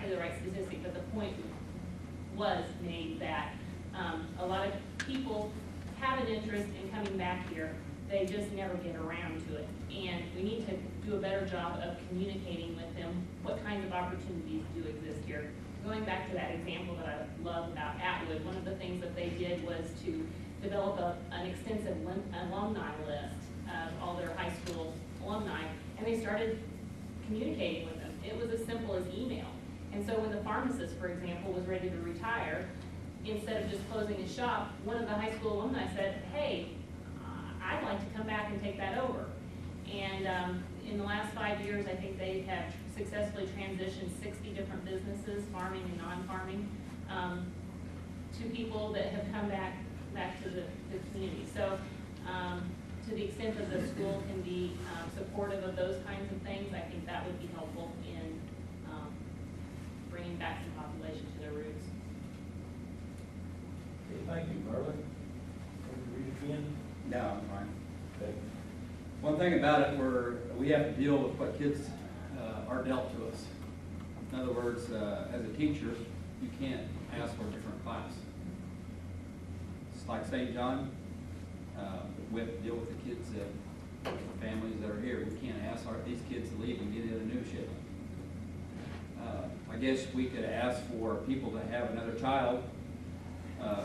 exactly the right statistic, but the point was made that a lot of people have an interest in coming back here. They just never get around to it. And we need to do a better job of communicating with them what kinds of opportunities do exist here. Going back to that example that I love about Atwood, one of the things that they did was to develop an extensive alumni list of all their high school alumni, and they started communicating with them. It was as simple as email. And so when the pharmacist, for example, was ready to retire, instead of just closing his shop, one of the high school alumni said, hey, I'd like to come back and take that over. And in the last 5 years, I think they have successfully transitioned 60 different businesses, farming and non-farming, to people that have come back to the community. So to the extent that the school can be supportive of those kinds of things, I think that would be helpful in bringing back some population to their roots. Okay, thank you, Marla. Can you read it again? No, I'm fine. Okay. One thing about it, we have to deal with what kids are dealt to us. In other words, as a teacher, you can't ask for a different class. It's like St. John, we have to deal with the kids, families that are here. We can't ask these kids to leave and get in a new ship. I guess we could ask for people to have another child,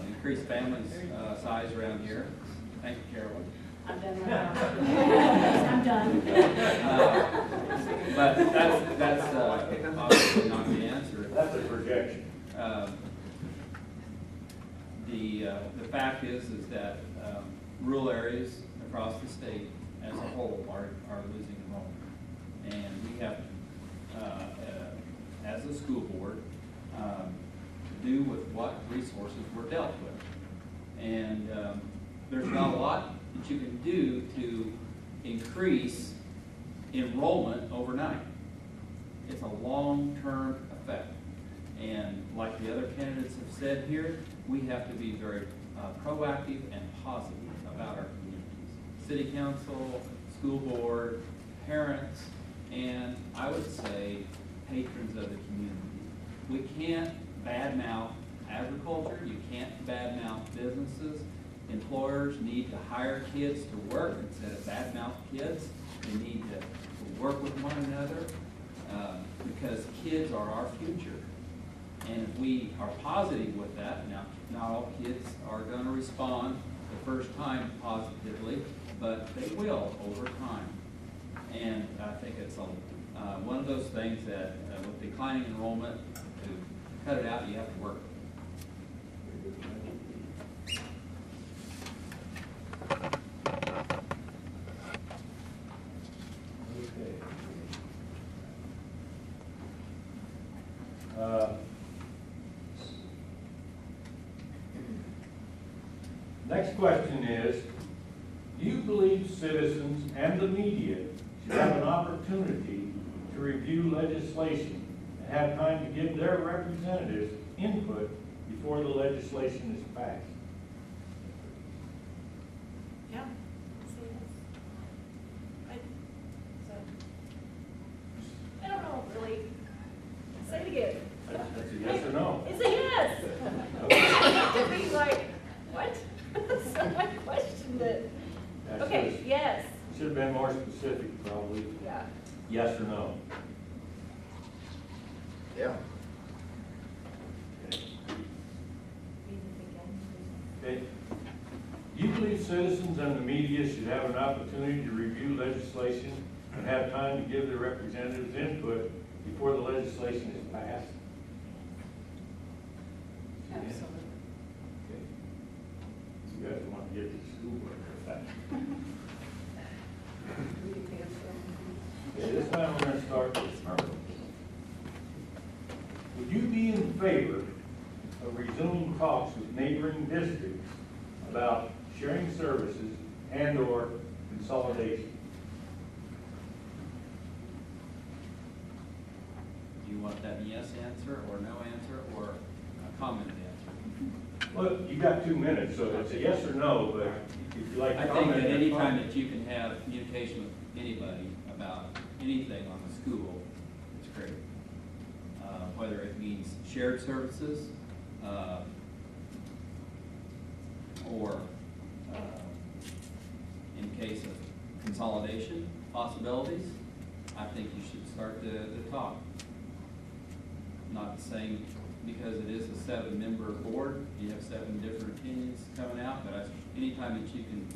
increase families' size around here. Thank you, Carolyn. I'm done now. I'm done. But that's obviously not the answer. That's a projection. The fact is that rural areas across the state as a whole are losing enrollment. And we have, as a school board, to do with what resources we're dealt with. And there's not a lot that you can do to increase enrollment overnight. It's a long-term effect. And like the other candidates have said here, we have to be very proactive and positive about our communities. City council, school board, parents, and I would say patrons of the community. We can't badmouth agriculture, you can't badmouth businesses. Employers need to hire kids to work instead of badmouth kids. They need to work with one another because kids are our future. And if we are positive with that, now not all kids are going to respond the first time positively, but they will over time. And I think it's one of those things that with declining enrollment, to cut it out, you have to work. Next question is, do you believe citizens and the media should have an opportunity to review legislation and have time to give their representatives input before the legislation is passed? Yeah. I don't know, really. Say it again. That's a yes or no? It's a yes. To be like, what? So my question that, That's okay, just- yes. Should have been more specific, probably. Yeah. Yes or no? Yeah. Okay. Do you believe citizens and the media should have an opportunity to review legislation and have time to give their representatives input before the legislation is passed? Absolutely. Okay. You guys want to get to school board with that. Okay, this time we're going to start with Marla. Would you be in favor of resuming talks with neighboring districts about sharing services and/or consolidation? Do you want that yes answer or no answer or a comment answer? Well, you got 2 minutes, so it's a yes or no, but if you like to I comment. think that any that's time fine. that you can have communication with anybody about anything on the school, it's great. whether it means shared services, or in case of consolidation possibilities, I think you should start the talk. Not saying because it is a 7-member board, you have 7 different opinions coming out, but anytime that you can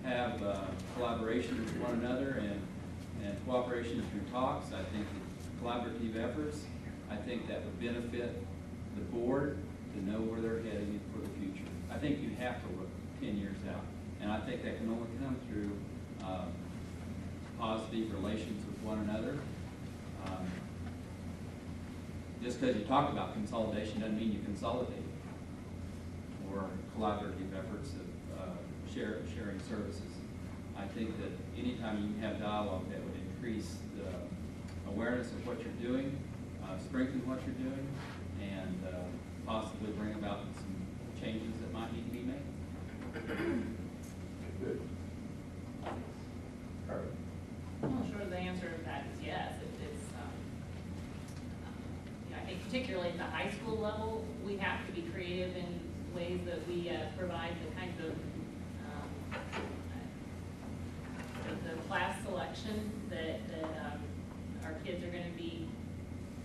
have collaboration with one another and cooperation through talks, I think that collaborative efforts, I think that would benefit the board to know where they're heading for the future. I think you have to look 10 years out, and I think that can only come through positive relations with one another. Just because you talk about consolidation doesn't mean you consolidate, or collaborative efforts of sharing services. I think that anytime you have dialogue, that would increase the awareness of what you're doing, strengthen what you're doing, and possibly bring about some changes that might need to be made. Good. Carter. Well, sure, the answer to that is yes. I think particularly at the high school level, we have to be creative in ways that we provide the kinds of the class selection that our kids are going to be.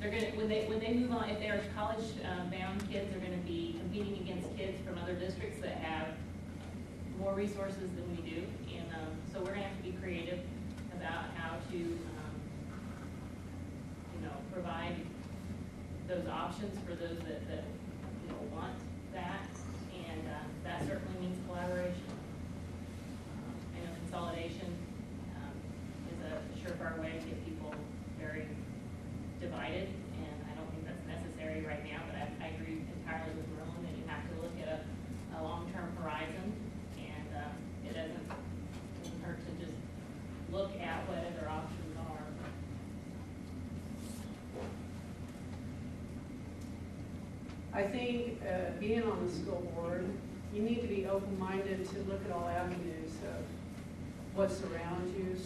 They're going to when they move on. If they are college bound kids, they're going to be competing against kids from other districts that have more resources than we do, and so we're going to have to be creative about how to provide those options for those that want that, and that certainly means collaboration. I know consolidation is a surefire way to get people very divided, and I don't think that's necessary right now, but I agree entirely with Merlin that you have to look at a long-term horizon, and it doesn't hurt to just look at what other options are. I think being on the school board, you need to be open-minded to look at all avenues of what surrounds you.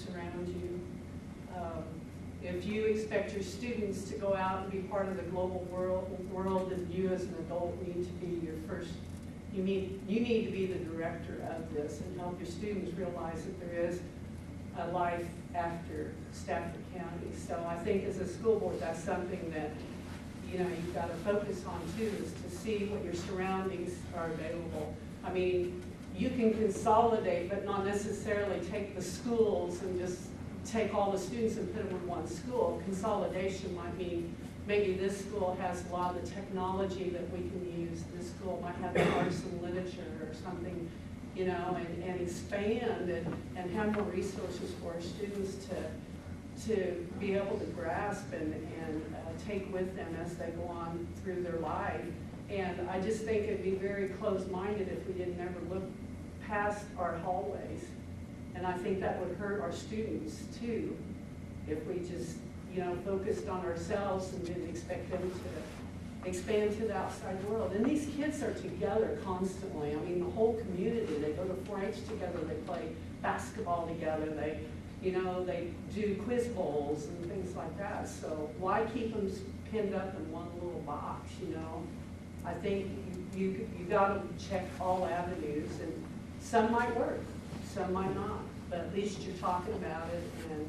If you expect your students to go out and be part of the global world, then you as an adult need to be your first, you need to be the director of this and help your students realize that there is a life after Stafford County. So I think as a school board, that's something that you've got to focus on too, is to see what your surroundings are available. I mean, you can consolidate, but not necessarily take the schools and just take all the students and put them in one school. Consolidation might mean maybe this school has a lot of the technology that we can use. This school might have the arts and literature or something, and expand and have more resources for our students to be able to grasp and take with them as they go on through their life. And I just think it'd be very closed-minded if we didn't ever look past our hallways. And I think that would hurt our students too, if we just, focused on ourselves and didn't expect them to expand to the outside world. And these kids are together constantly. I mean, the whole community, they go to 4-H together, they play basketball together, they do quiz bowls and things like that. So why keep them pinned up in one little box, I think you got to check all avenues, and some might work, some might not, but at least you're talking about it, and,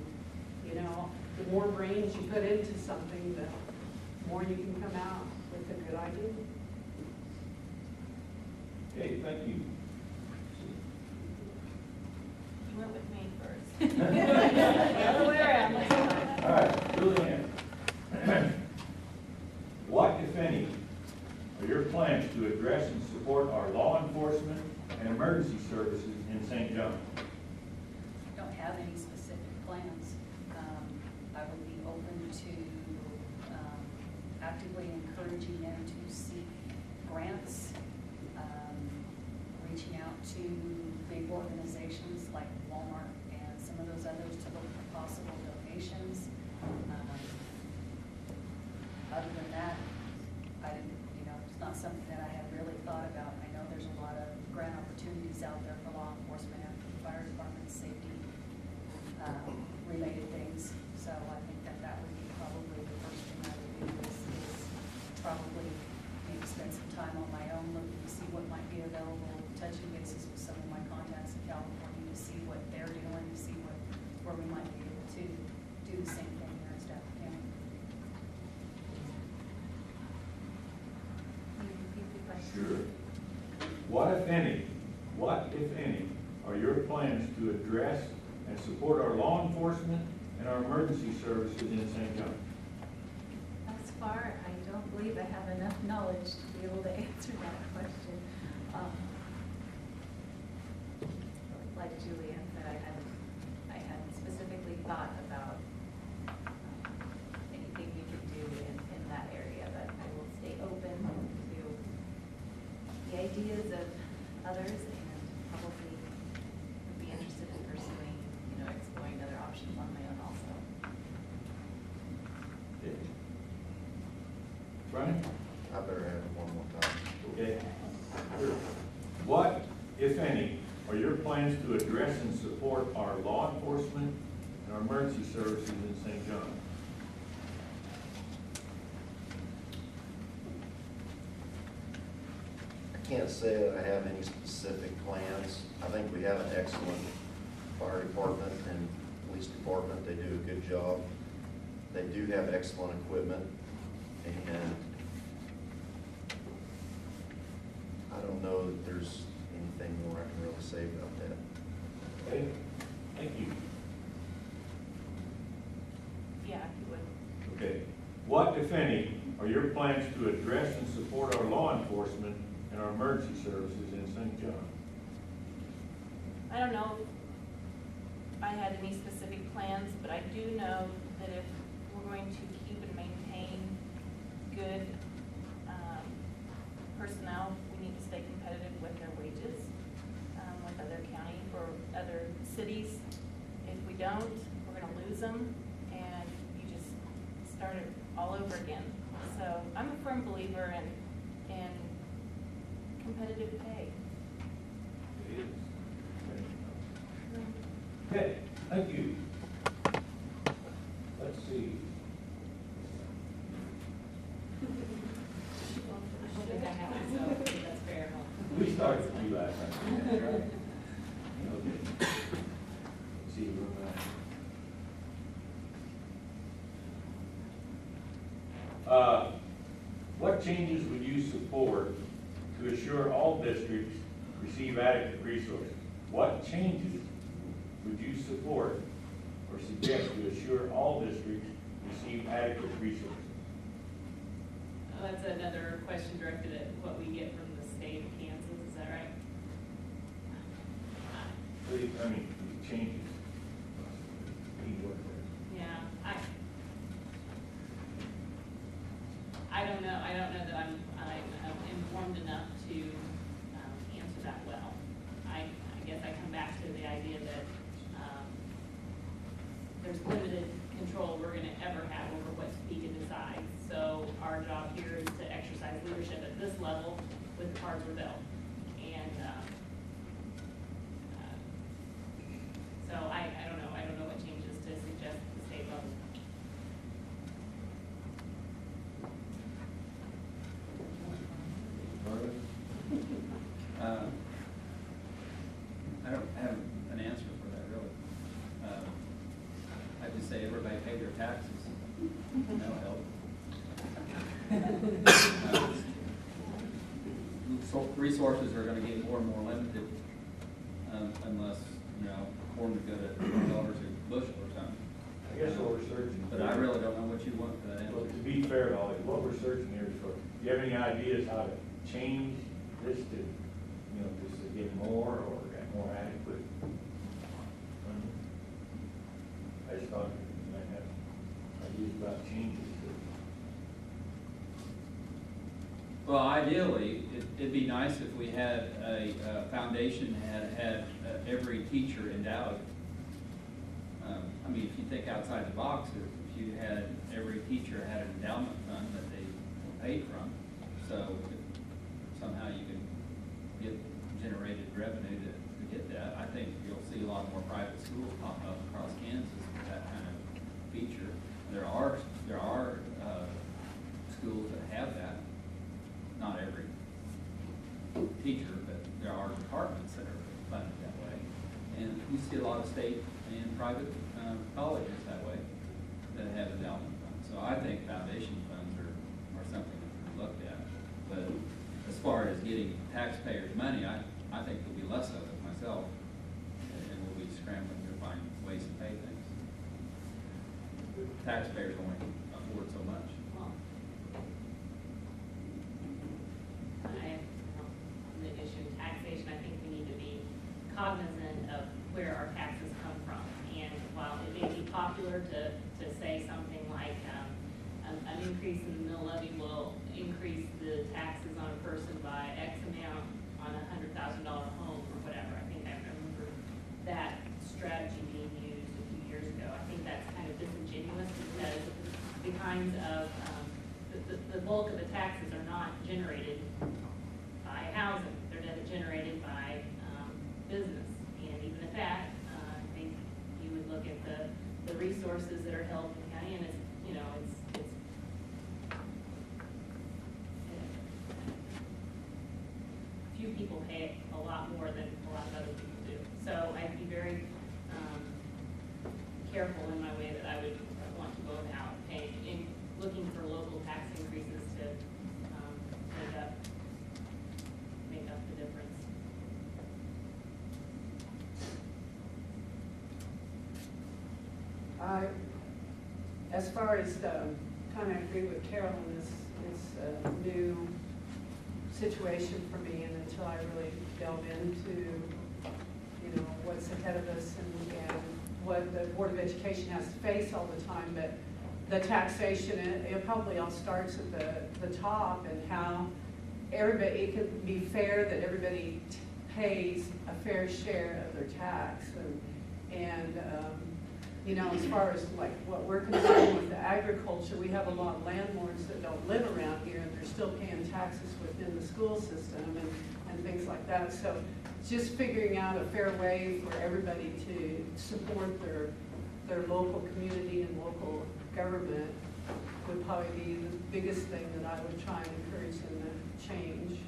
the more brains you put into something, the more you can come out with a good idea. Okay, thank you. You went with me first. The other way around. All right, Julianne. What, if any, are your plans to address and support our law enforcement and emergency services in St. John? Don't have any specific plans. I would be open to actively encouraging them to seek grants, reaching out to big organizations like Walmart and some of those others to look for possible donations. Other than that, it's not something that I have really thought about. I know there's a lot of grant opportunities out there for law enforcement and for the fire department safety related things. So I think that would be probably the first thing I would do is California to see what they're doing, to see where we might be able to do the same thing here in Stafford County. Can you repeat the question? Sure. What if any, are your plans to address and support our law enforcement and our emergency services in St. John? Thus far, I don't believe I have enough knowledge to be able to answer that question. Like Julianne said, I hadn't specifically thought about anything we could do in that area, but I will stay open to the ideas of others and probably would be interested in pursuing, exploring other options on my own also. Okay. Brian? I better have it one more time. Okay. Sure. What, if any, are your plans to address and support our law enforcement and our emergency services in St. John? I can't say that I have any specific plans. I think we have an excellent fire department and police department. They do a good job. They do have excellent equipment, and I don't know that there's anything more I can really say about that. Okay, thank you. Yeah, if you would. Okay. What, if any, are your plans to address and support our law enforcement and our emergency services in St. John? I don't know if I had any specific plans, but I do know that if we're going to keep and maintain good personnel, we need to stay competitive with their wages, with other county or other cities. If we don't, we're gonna lose them, and you just start it all over again. So I'm a firm believer in competitive pay. It is. Okay, thank you. Let's see. I don't think I have it, so I think that's fair. We started with you last time. Right? Okay. Let's see, where am I? What changes would you support to assure all districts receive adequate resources? What changes would you support or suggest to assure all districts receive adequate resources? That's another question directed at what we get from the state of Kansas, is that right? I mean, changes. Need work there. Yeah, I don't know that I'm informed enough to answer that well. I guess I come back to the idea that there's limited control we're gonna ever have over what Topeka decides. So our job here is to exercise leadership at this level with the cards we're dealt. And so I don't know what changes to suggest at the state level. I don't have an answer for that, really. I just say everybody pay their taxes. That'll help. So resources are gonna get more and more limited, unless, corn would go to $20 a bushel or something. I guess what we're searching. But I really don't know what you want for that Well, answer. to be fair, Ollie, what we're searching here is for, do you have any ideas how to change this to, just to get more or get more adequate? I just thought you might have ideas about changes to. Well, ideally, it'd be nice if we had a foundation that had every teacher endowed. I mean, if you think outside the box, if you had, every teacher had an endowment fund that they were paid from, so if somehow you could get generated revenue to get that, I think you'll see a lot more private schools pop up across Kansas with that kind of feature. There are schools that have that. Not every teacher, but there are departments that are funded that way. state and private colleges that way that have endowment funds. So I think foundation funds are something that we looked at. But as far as getting taxpayers' money, I think there'll be less of it myself, and we'll be scrambling to find ways to pay things. Taxpayers only afford so much. Well, on the issue of taxation, I think we need to be cognizant of where our taxes come from. And while it may be popular to say something like, an increase in the mill levy will increase the taxes on a person by X amount on $100,000 home or whatever. I think I remember that strategy being used a few years ago. I think that's kind of disingenuous because the kinds of, the bulk of the taxes are not generated by housing. They're generated by business. And even at that, I think you would look at the resources that are held in the county, and it's, few people pay a lot more than a lot of other people do. So I'd be very careful in my way that I would want to go about paying, looking for local tax increases to make up the difference. As far as kind of agree with Carolyn, it's a new situation for me, and until I really delve into, what's ahead of us and what the Board of Education has to face all the time, but the taxation, it probably all starts at the top, and how everybody, it can be fair that everybody pays a fair share of their tax, and as far as like what we're concerned with the agriculture, we have a lot of landlords that don't live around here, and they're still paying taxes within the school system and things like that. So just figuring out a fair way for everybody to support their local community and local government would probably be the biggest thing that I would try and encourage them to change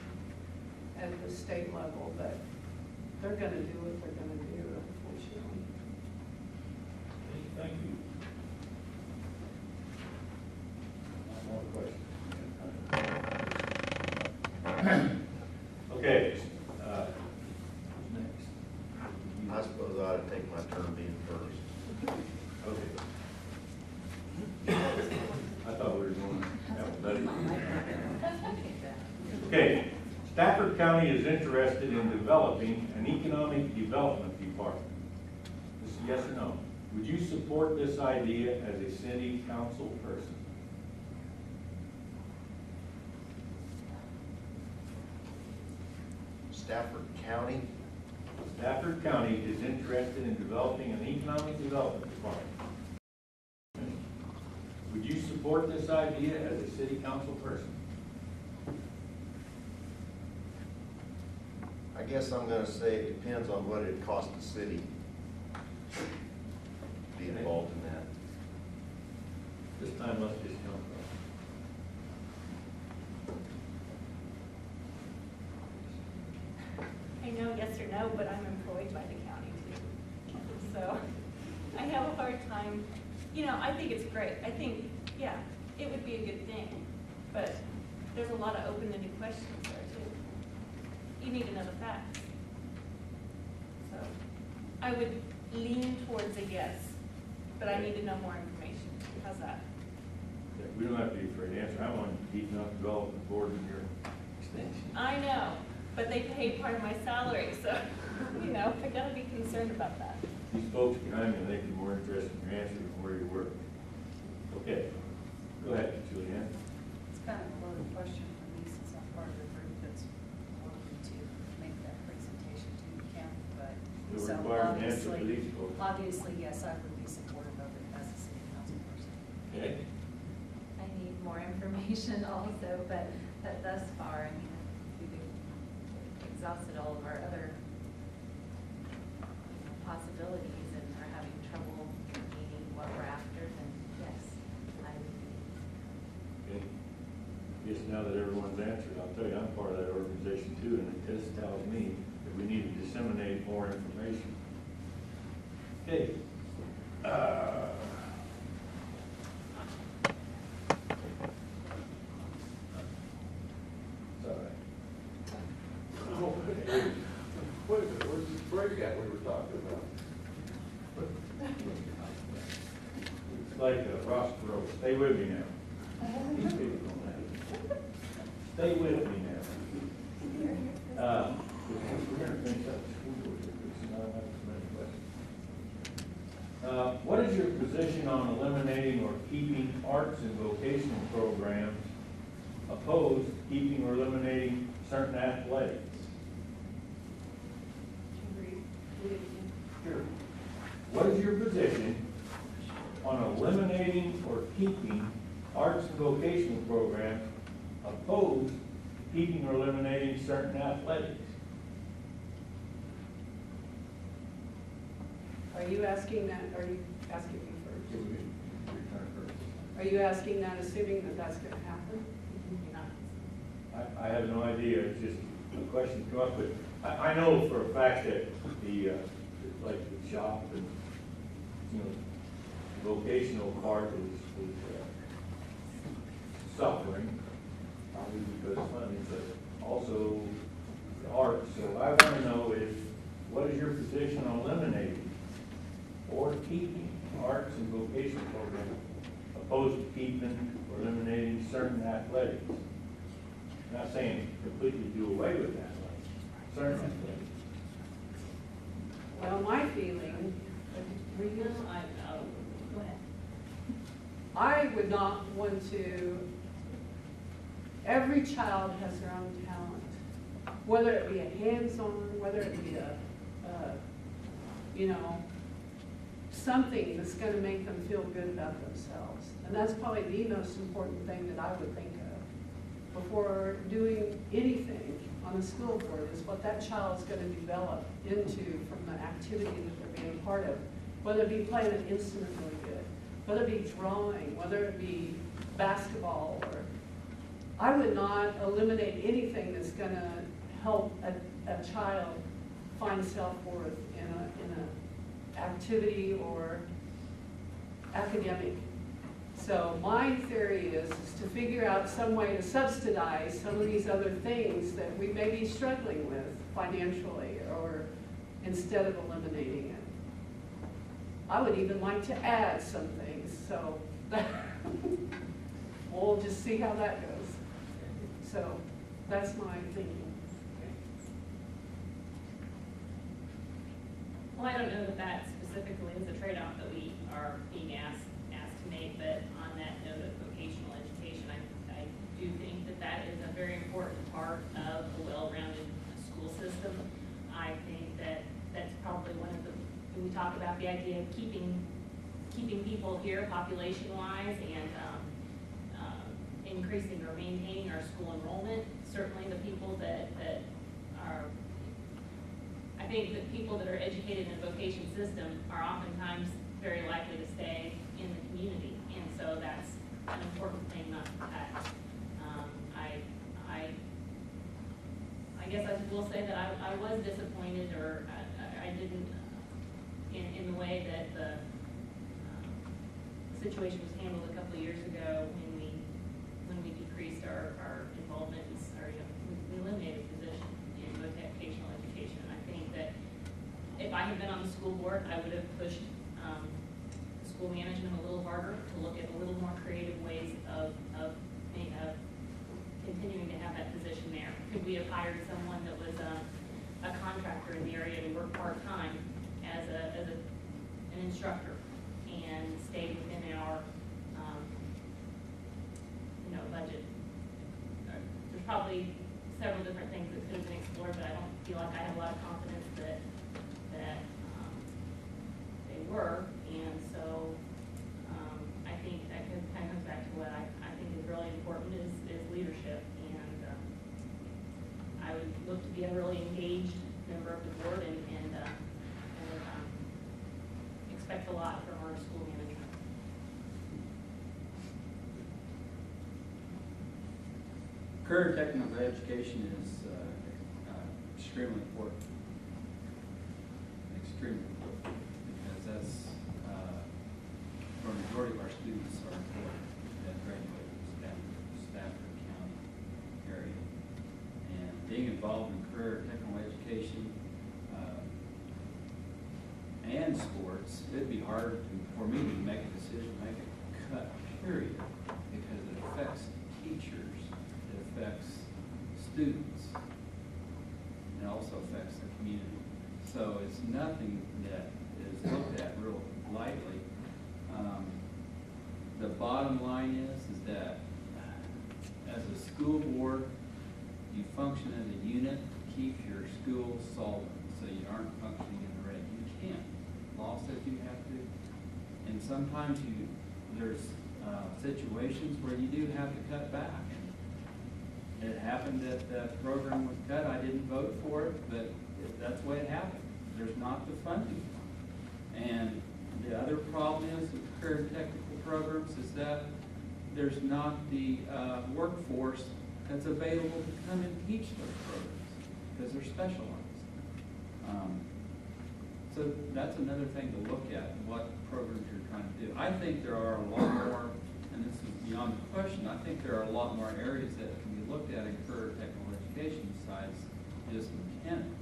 at the state level. But they're going to do what they're going to do, unfortunately. Thank you. One more question. Okay. Who's next? I suppose I ought to take my turn being first. Okay. I thought we were going alphabetically. Okay. Stafford County is interested in developing an economic development department. This is yes or no? Would you support this idea as a city council person? Stafford County, Stafford County is interested in developing an economic development department. Would you support this idea as a city council person? I guess I'm gonna say it depends on what it costs the city to be involved in that. This time must just come I know yes or no, but I'm employed by the county too. So I have a hard time, I think it's great. I think, yeah, it would be a good thing, but there's a lot of open-ended questions there too. You need to know the facts. So I would lean towards a yes, but I need to know more information. How's that? from. We don't have to be afraid to answer. I'm on the Economic Development Board in your extension. I know, but they pay part of my salary, so, I gotta be concerned about that. These folks behind me, they can be more interested in your answer than where you work. Okay, go ahead, Julianne. It's kind of a loaded question for me since I'm part of the group that's working to make that presentation to the county, but. You'll so require an answer to these folks. Obviously, yes, I would be supportive of it as a city council person. Okay, I need more information also, but thus far, we've exhausted all of our other possibilities and are having trouble meeting what we're after, then yes, I would be. okay. Guess now that everyone's answered, I'll tell you, I'm part of that organization too, and it just tells me that we need to disseminate more information. Okay. Sorry. Oh, wait a minute, where's this break at we were talking about? It's like a Ross Perot. Stay with me now. These people don't have it. Stay with me now. We're gonna finish up the school board here, because now I have so many questions. What is your position on eliminating or keeping arts and vocational programs opposed to keeping or eliminating certain athletics? Sure. What is your position on eliminating or keeping arts and vocational programs opposed to keeping or eliminating certain athletics? Are you asking that, are you asking me first? Give me return first. Are you asking that assuming that that's gonna happen? I have no idea, it's just a question to us, but I know for a fact that the, like the shop and, you know, the vocational part is suffering, probably because of money, but also the arts. So I want to know is, what is your position on eliminating or keeping arts and vocational programs opposed to keeping or eliminating certain athletics? I'm not saying completely do away with athletics, certain athletics. Well, my feeling, Go ahead. I would not want to, every child has their own talent, whether it be a hands-on, whether it be a you know, something that's gonna make them feel good about themselves. And that's probably the most important thing that I would think of before doing anything on the school board, is what that child's gonna develop into from the activity that they're being part of. Whether it be playing an instrument really good, whether it be drawing, whether it be basketball, or I would not eliminate anything that's gonna help a child find self-worth in a activity or academic. So my theory is to figure out some way to subsidize some of these other things that we may be struggling with financially, or instead of eliminating it. I would even like to add some things, so we'll just see how that goes. So that's my thinking. Well, I don't know that that specifically is a trade-off that we are being asked to make, but on that note of vocational education, I do think that that is a very important part of a well-rounded school system. I think that that's probably one of the, when we talk about the idea of keeping people here population-wise and increasing or maintaining our school enrollment, certainly the people that are, I think that people that are educated in the vocation system are oftentimes very likely to stay in the community, and so that's an important thing not to cut. I guess I will say that I was disappointed, or I didn't, in the way that the situation was handled a couple of years ago when we decreased our involvement, or we eliminated a position in vocational education. And I think that if I had been on the school board, I would have pushed school management a little harder to look at a little more creative ways of continuing to have that position there. Could we have hired someone that was a contractor in the area to work part-time as an instructor and stay within our budget? There's probably several different things that could have been explored, but I don't feel like I have a lot of confidence that they were. And so I think that kind of comes back to what I think is really important is leadership. And I would look to be a really engaged member of the board and expect a lot from our school management. Career technical education is extremely important. Extremely important, because career technical education and sports, it'd be hard for me to make a decision, make a cut, period, because it affects teachers, it affects students, and it also affects the community. So it's nothing that is looked at real lightly. The bottom line is that as a school board, you function as a unit to keep your school solvent, so you aren't functioning in the red. You can't. Law says you have to. And sometimes there's situations where you do have to cut back. It happened that that program was cut. I didn't vote for it, but that's the way it happened. There's not the funding. And the other problem is with career technical programs is that there's not the workforce that's available to come and teach those programs because they're specialized. So that's another thing to look at, what programs you're trying to do. I think there are a lot more, and this is beyond the question, I think there are a lot more areas that can be looked at in career technical education besides just mechanics.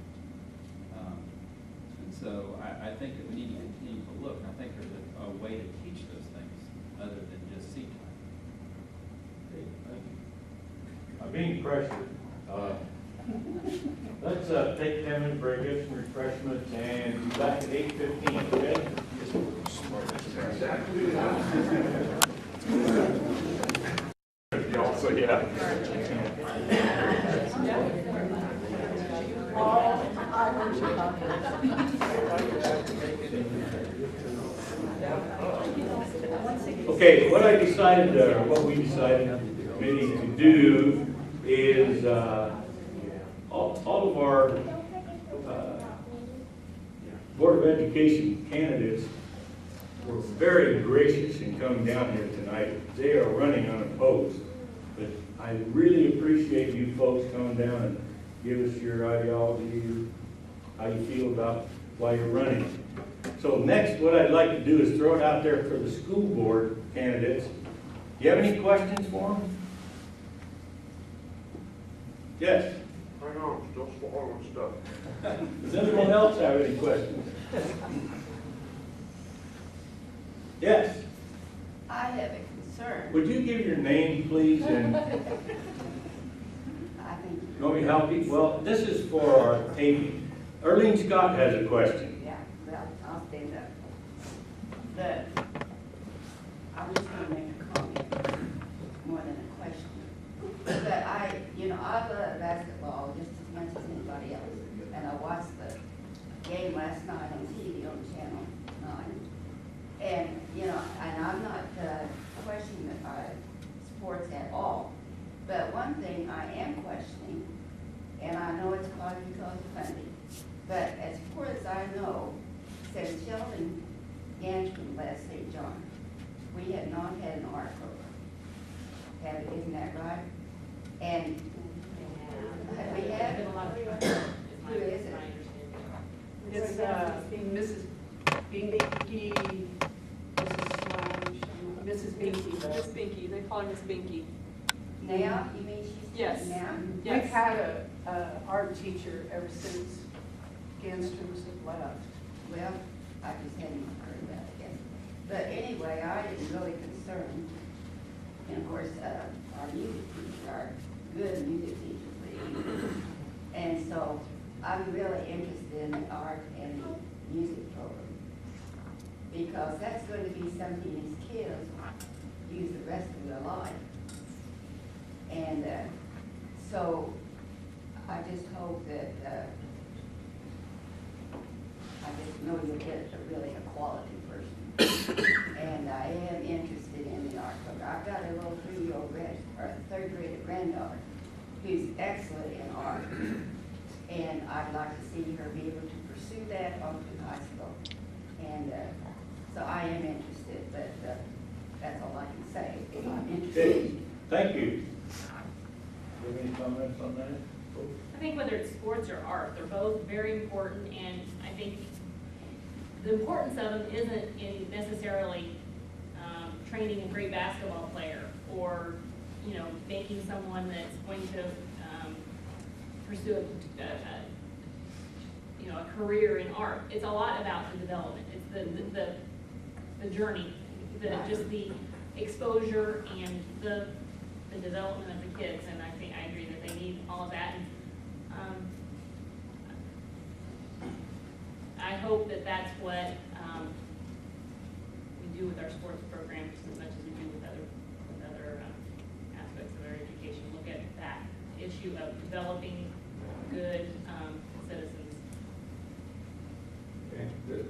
And so I think that we need to continue to look. I think there's a way to teach those things other than just C time. Okay, thank you. I'm being pressured. Let's take 10 minute break, get some refreshments, and be back at 8:15, okay? So, yeah. Okay, what I decided, or what we decided the committee to do is all of our Board of Education candidates were very gracious in coming down here tonight. They are running unopposed. But I really appreciate you folks coming down and give us your ideology, how you feel about why you're running. So next, what I'd like to do is throw it out there for the school board candidates. Do you have any questions for them? Yes? Hang on, still swallowing stuff. Does anyone else have any questions? Yes? I have a concern. Would you give your name, please, and I think. you want me to help you? Well, this is for our taping. Erlene Scott has a question. Yeah, well, I'll stand up. I'm just gonna make a comment more than a question. But I love basketball just as much as anybody else. And I watched the game last night on TV on Channel 9. And, and I'm not questioning sports at all. But one thing I am questioning, and I know it's probably because of funding, but as far as I know, since Sheldon Ganchman left St. John, we have not had an art program. Isn't that right? And we have Been a lot of trouble, Who is it? It's Mrs. Binky, Mrs. Binky. Miss Binky, they call her Miss Binky. now, you mean she's Yes. now? Yes. We've had a art teacher ever since Ganstrom's have left. Well, I just hadn't heard about it yet. But anyway, I am really concerned. And of course, our music teacher, our good music teacher, and so I'm really interested in the art and the music program. Because that's going to be something these kids use the rest of their life. And so I just hope that, I just know you'll get really a quality person. And I am interested in the art program. I've got a little 3rd grade granddaughter who's excellent in art. And I'd like to see her be able to pursue that on to high school. And so I am interested, but that's all I can say. I'm interested. Okay, thank you. Do you have any comments on that? I think whether it's sports or art, they're both very important, and I think the importance of them isn't in necessarily training a great basketball player or, making someone that's going to pursue a career in art. It's a lot about the development. It's the journey, just the exposure and the development of the kids. And I think I agree that they need all of that. And, I hope that that's what we do with our sports programs as much as we do with other aspects of our education. Look at that issue of developing good citizens. Okay, good.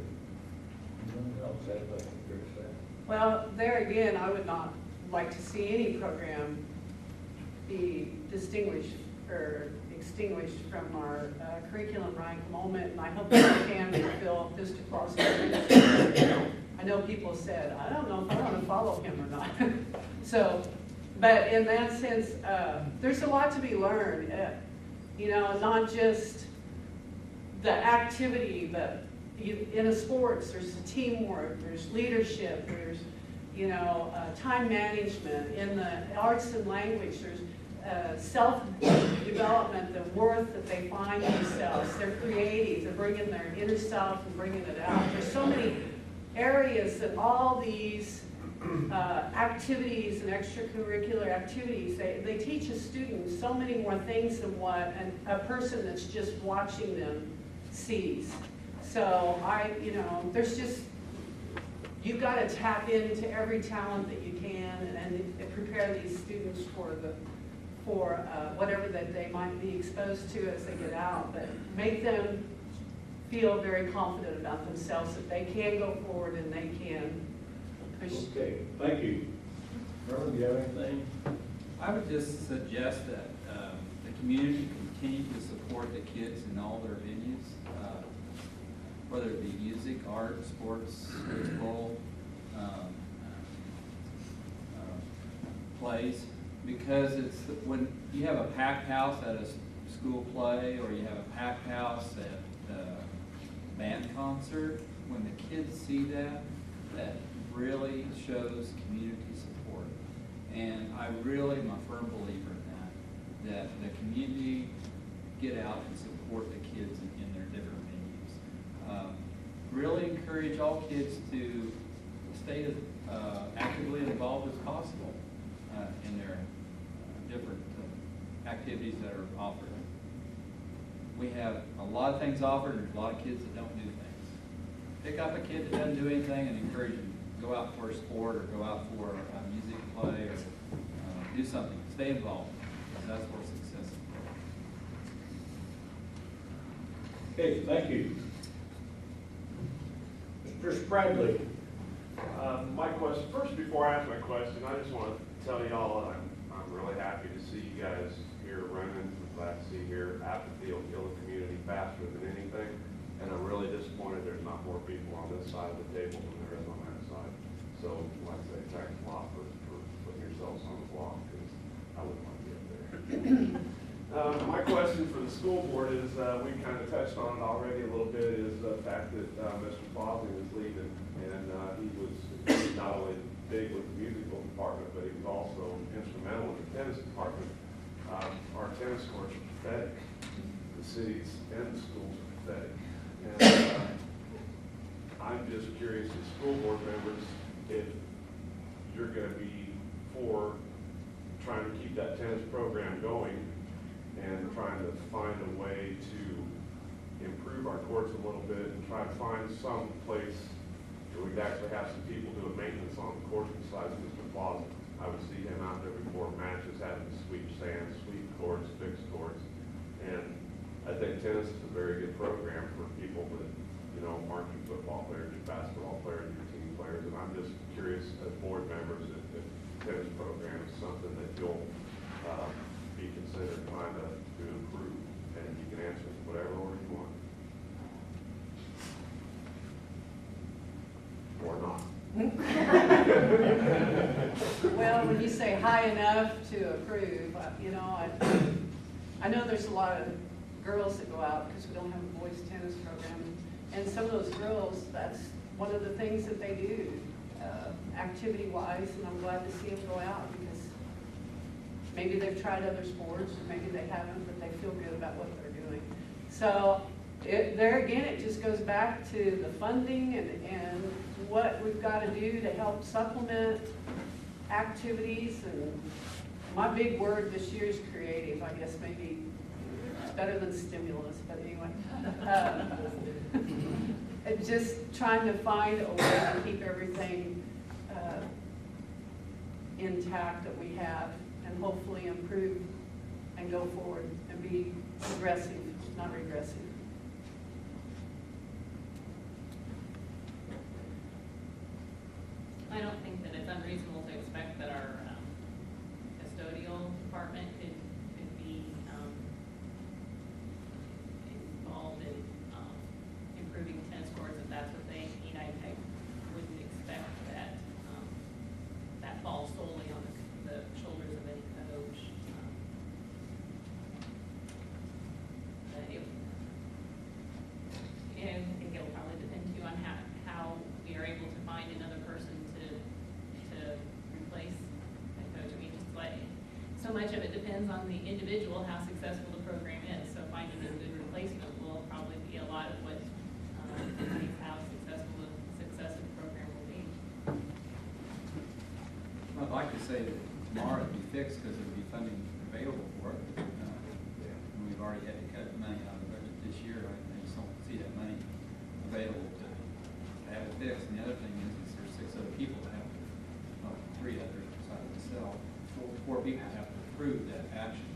Anyone else have anything to say? Well, there again, I would not like to see any program be distinguished or extinguished from our curriculum right at the moment, and I hope that we can fulfill Mr. Claus. I know people said, I don't know if I want to follow him or not. So, but in that sense, there's a lot to be learned. Not just the activity, but in a sports, there's the teamwork, there's leadership, there's time management. In the arts and language, there's self-development, the worth that they find themselves. They're creative, they're bringing their inner self and bringing it out. There's so many areas that all these activities and extracurricular activities, they teach a student so many more things than what a person that's just watching them sees. So there's just, you've got to tap into every talent that you can and prepare these students for whatever that they might be exposed to as they get out, but make them feel very confident about themselves, that they can go forward and they can push. Okay, thank you. Reverend, do you have anything? I would just suggest that the community continue to support the kids in all their venues, whether it be music, art, sports, baseball, plays, because it's when you have a packed house at a school play, or you have a packed house at a band concert, when the kids see that, that really shows community support. And I really am a firm believer in that the community get out and support the kids in their different venues. Really encourage all kids to stay as actively involved as possible in their different activities that are offered. We have a lot of things offered, and there's a lot of kids that don't do things. Pick up a kid that doesn't do anything and encourage them to go out for a sport or go out for a music play or do something. Stay involved, because that's where success is. Okay, thank you. Mr. Spradley. My question, first, before I ask my question, I just want to tell y'all I'm really happy to see you guys here running. I'm glad to see you here. Apathy will kill the community faster than anything, and I'm really disappointed there's not more people on this side of the table than there is on that side. So, like I say, thanks a lot for putting yourselves on the block, because I wouldn't want to be up there. My question for the school board is, we kind of touched on it already a little bit, is the fact that Mr. Bosling is leaving, and he was not only big with the musical department, but he was also instrumental in the tennis department. Our tennis courts are pathetic. The cities and the schools are pathetic. And I'm just curious, as school board members, if you're going to be for trying to keep that tennis program going and trying to find a way to improve our courts a little bit and try to find some place where we'd actually have some people doing maintenance on the courts besides Mr. Plaza. I would see him out there before matches, having to sweep sand, sweep courts, fix courts. And I think tennis is a very good program for people that, aren't your football players, your basketball players, your team players. And I'm just curious, as board members, if the tennis program is something that you'll be considered trying to improve. And you can answer whatever order you want. Or not. Well, when you say high enough to approve, I know there's a lot of girls that go out because we don't have a boys tennis program. And some of those girls, that's one of the things that they do, activity-wise, and I'm glad to see them go out because maybe they've tried other sports, or maybe they haven't, but they feel good about what they're doing. So there again, it just goes back to the funding and what we've got to do to help supplement activities. And my big word this year is creative. I guess maybe it's better than stimulus, but anyway. Just trying to find a way to keep everything intact that we have, and hopefully improve and go forward and be progressive, not regressive. I don't think that it's unreasonable to expect that our custodial department could be involved in improving tennis courts if that's what they need. I wouldn't expect that that falls solely on the shoulders of any coach. And I think it'll probably depend too on how we are able to find another person to replace that coach. I mean, just like, so much of it depends on the individual, how successful the program is. So finding a good replacement will probably be a lot of what dictates how successful the success of the program will be. I'd like to say that tomorrow it'd be fixed because there'd be funding available for it. And we've already had to cut money out of the budget this year. I just don't see that money available to have it fixed. And the other thing is there's 6 other people that have to, well, 3 others besides myself, 4 people have to approve that action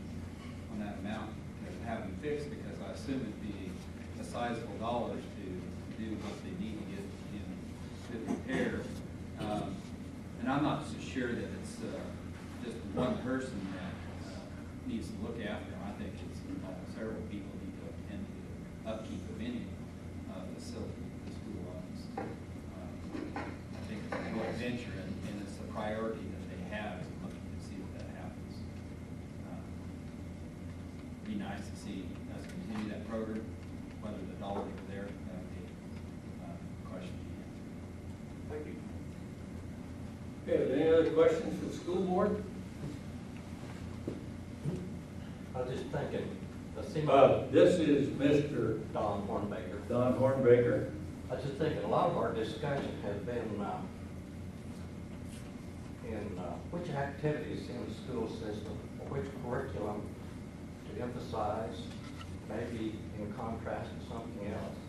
on that amount to have them fixed, because I assume it'd be a sizable dollars to do what they need to get in good repair. And I'm not so sure that it's just one person that needs to look after them. I think it's several people need to attend to the upkeep of any facility the school owns. I think it's a joint venture, and it's a priority that they have, and looking to see if that happens. Be nice to see us continue that program, whether the dollars are there, that would be a question to answer. Thank you. Okay, any other questions for the school board? I was just thinking, This is Mr. Don Hornbaker. Don Hornbaker. I was just thinking, a lot of our discussion has been in which activities in the school system, or which curriculum to emphasize, maybe in contrast to something else.